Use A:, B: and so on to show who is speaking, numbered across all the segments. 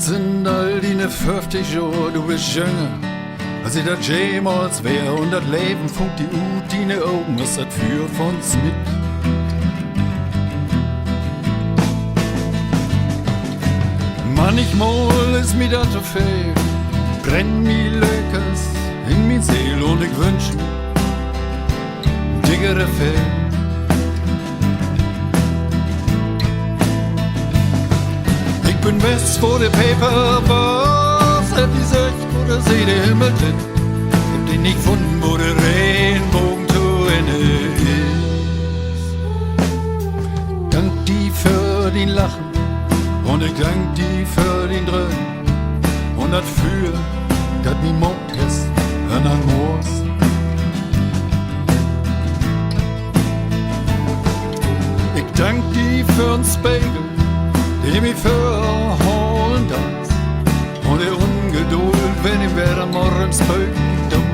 A: sind all deine 50 Jahre, du bist jünger, als ich das jemals wär. Und das Leben funkt die ut, deine Augen, was das für uns mit. Manchmal ist mir das so viel, brennt mir Lökers in mir Seel und ich wünsch mir dickere Fell. Ich bin West vor der Paper, was hat die Söcht, wo der See der Himmel tritt. Hab den nicht gefunden, wo der Regenbogen zu Ende ist. Dank die für den Lachen und ich dank die für den Dröhnen und das für, dat mi Mord ist, an ein Moos. Ich dank die für'n Spiegel, die mi verholen das und der Ungeduld, wenn ich werde morgens dumm.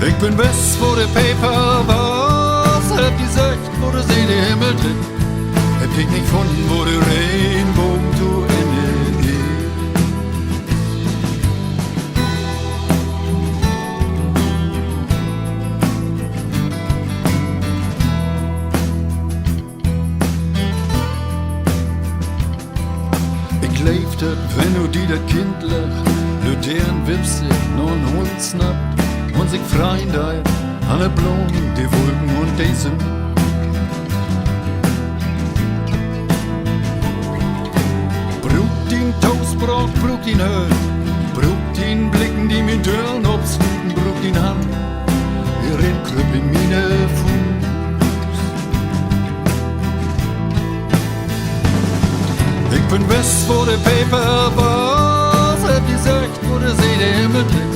A: Ich bin West vor der Paper, was hat die Söcht, wo der See der Himmel tritt. Hab ich nicht gefunden, wo der Regenbogen zu Ende geht. Ich lebte, wenn du die das Kind lacht, nur deren Wipse noch einen Hund snappt und sich freien da an der Blumen, die Wolken und die Sonne. Toastbrot, braucht ihn Höhl, braucht ihn Blicken, die mir Türen obsluten, braucht ihn Hand, ihr Rindkrüpp in meine Fuß. Ich bin West vor der Paper, was hat die Söcht, wo der See der Himmel tritt.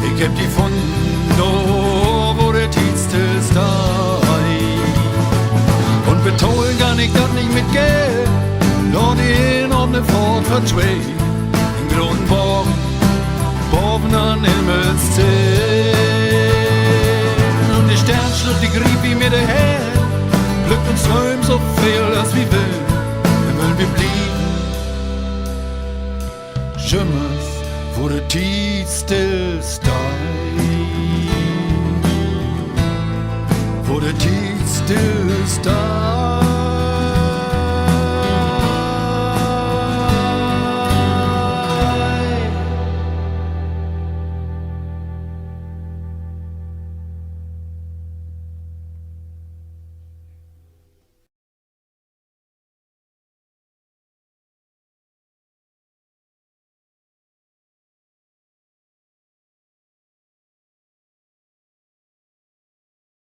A: Ich hab die gefunden, da wo der tiefste ist da. Und betonen kann ich das nicht mit Geld. Då det om det fått för tvej en grundbak boven an Himmelszehn. Und die Sternschlucht, die grieb ich mir daher. Glück und Träum so viel, als wir will. Dann wollen wir blieben. Schimmers, wo der Tief still steigt. Wo der Tief still steigt.